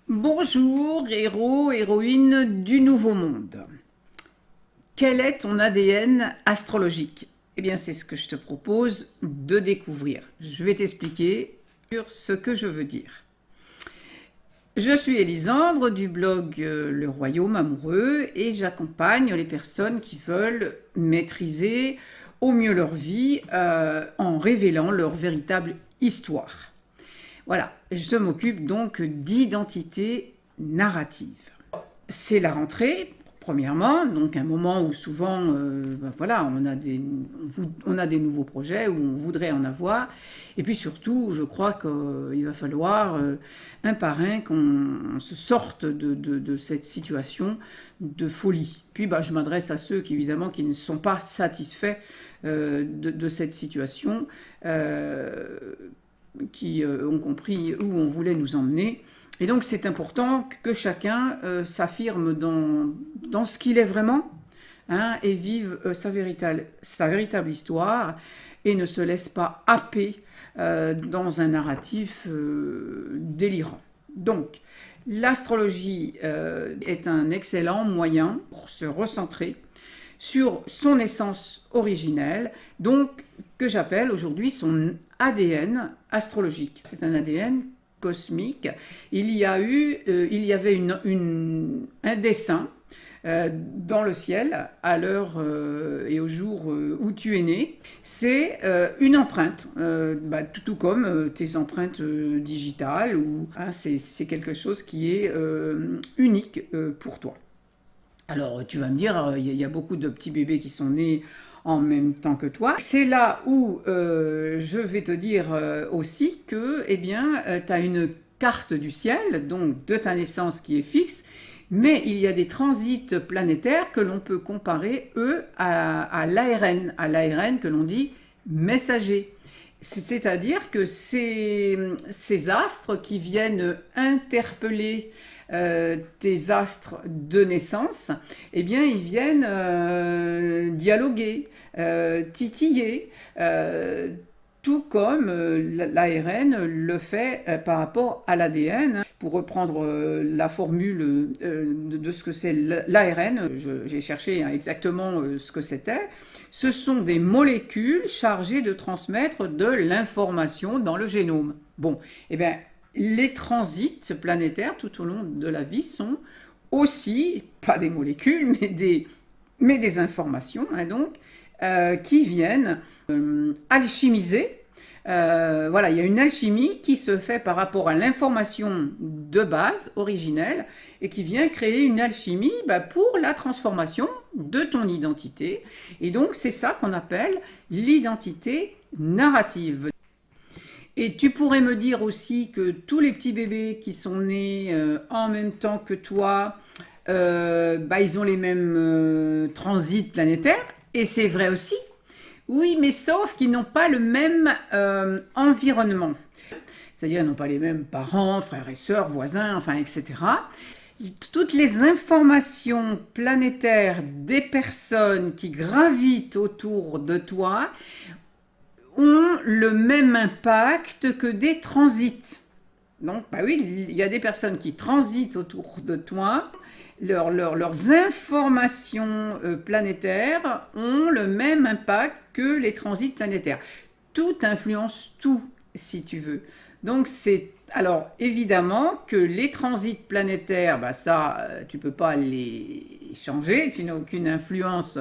Bonjour, héros, héroïne du Nouveau Monde. Quel est ton ADN astrologique? Eh bien, c'est ce que je te propose de découvrir. Je vais t'expliquer sur ce que je veux dire. Je suis Élisandre du blog Le Royaume Amoureux et j'accompagne les personnes qui veulent maîtriser au mieux leur vie en révélant leur véritable histoire. Voilà, je m'occupe donc d'identité narrative. C'est la rentrée, premièrement, donc un moment où souvent, voilà, on a des nouveaux projets, où on voudrait en avoir. Et puis surtout, je crois qu'il va falloir un par un qu'on se sorte de cette situation de folie. Puis je m'adresse à ceux évidemment qui ne sont pas satisfaits de cette situation. Qui ont compris où on voulait nous emmener. Et donc c'est important que chacun s'affirme dans ce qu'il est vraiment, hein, et vive sa véritable histoire et ne se laisse pas happer dans un narratif délirant. Donc l'astrologie est un excellent moyen pour se recentrer sur son essence originelle, donc que j'appelle aujourd'hui son ADN astrologique. C'est un ADN cosmique. Il y avait un dessin dans le ciel à l'heure et au jour où tu es né. C'est une empreinte, tout comme tes empreintes digitales, c'est quelque chose qui est unique pour toi. Alors tu vas me dire, il y a beaucoup de petits bébés qui sont nés en même temps que toi. C'est là où je vais te dire aussi que tu as une carte du ciel, donc de ta naissance qui est fixe, mais il y a des transits planétaires que l'on peut comparer, eux, à l'ARN que l'on dit messager. C'est-à-dire que ces astres qui viennent interpeller tes astres de naissance, eh bien, ils viennent dialoguer, titiller, tout comme l'ARN le fait par rapport à l'ADN. Pour reprendre la formule de ce que c'est l'ARN, j'ai cherché exactement ce que c'était. Ce sont des molécules chargées de transmettre de l'information dans le génome. Bon, eh bien, les transits planétaires tout au long de la vie sont aussi, pas des molécules, mais des informations, hein, donc, qui viennent alchimiser. Voilà, il y a une alchimie qui se fait par rapport à l'information de base, originelle, et qui vient créer une alchimie pour la transformation de ton identité. Et donc, c'est ça qu'on appelle l'identité narrative. Et tu pourrais me dire aussi que tous les petits bébés qui sont nés en même temps que toi, ils ont les mêmes transits planétaires, et c'est vrai aussi. Oui, mais sauf qu'ils n'ont pas le même environnement. C'est-à-dire qu'ils n'ont pas les mêmes parents, frères et sœurs, voisins, enfin, etc. Toutes les informations planétaires des personnes qui gravitent autour de toi ont le même impact que des transits. Donc, oui, il y a des personnes qui transitent autour de toi. Leurs informations planétaires ont le même impact que les transits planétaires. Tout influence tout, si tu veux. Donc, alors, évidemment que les transits planétaires, tu ne peux pas les changer, tu n'as aucune influence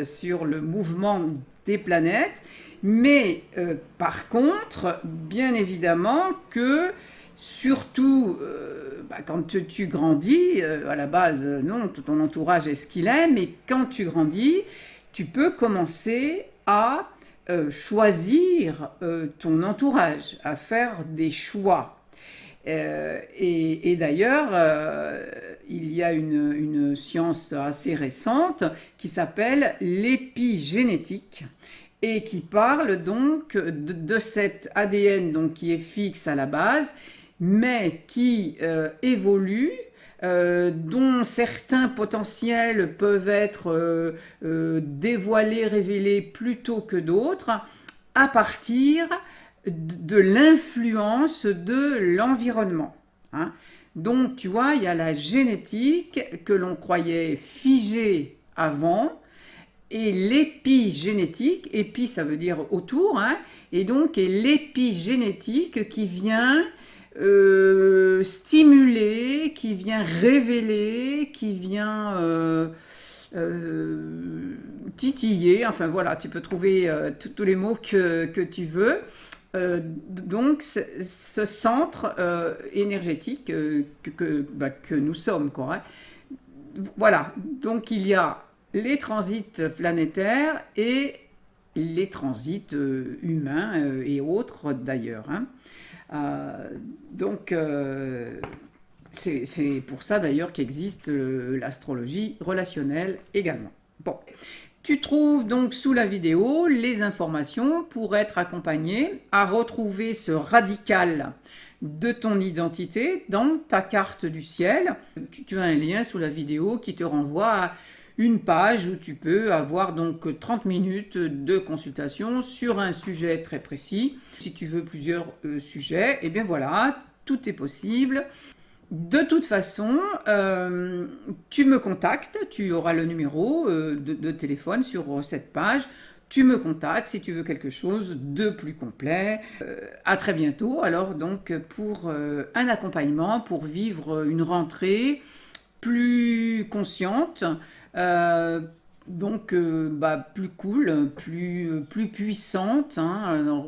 sur le mouvement des planètes. Mais par contre, bien évidemment que surtout quand tu grandis, à la base, non, tout ton entourage est ce qu'il est, mais quand tu grandis, tu peux commencer à choisir ton entourage, à faire des choix. Et d'ailleurs, il y a une science assez récente qui s'appelle l'épigénétique et qui parle donc de cet ADN donc, qui est fixe à la base, mais qui évolue, dont certains potentiels peuvent être dévoilés, révélés plus tôt que d'autres, à partir de l'influence de l'environnement. hein. Donc, tu vois, il y a la génétique que l'on croyait figée avant, et l'épigénétique, épi ça veut dire autour, hein, et donc et l'épigénétique qui vient stimuler, qui vient révéler, qui vient titiller, enfin voilà, tu peux trouver tous les mots que tu veux. Donc ce centre énergétique que nous sommes, quoi, hein. Voilà, donc il y a les transits planétaires et les transits humains et autres d'ailleurs, hein. Donc c'est pour ça d'ailleurs qu'existe l'astrologie relationnelle également. Bon, tu trouves donc sous la vidéo les informations pour être accompagné à retrouver ce radical de ton identité dans ta carte du ciel. Tu as un lien sous la vidéo qui te renvoie à une page où tu peux avoir donc 30 minutes de consultation sur un sujet très précis. Si tu veux plusieurs sujets, et bien voilà, tout est possible. De toute façon, tu me contactes, tu auras le numéro de téléphone sur cette page. Tu me contactes si tu veux quelque chose de plus complet. À très bientôt, alors donc pour un accompagnement, pour vivre une rentrée plus consciente, donc plus cool, plus puissante, hein,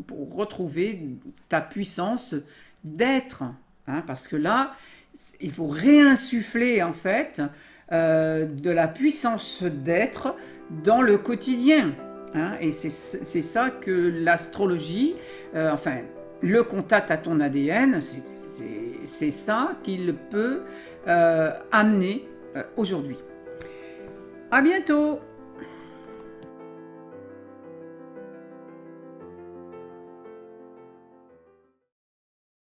pour retrouver ta puissance d'être, hein, parce que là, il faut réinsuffler en fait de la puissance d'être dans le quotidien, hein, et c'est ça que l'astrologie, enfin le contact à ton ADN, c'est ça qu'il peut amener aujourd'hui. À bientôt!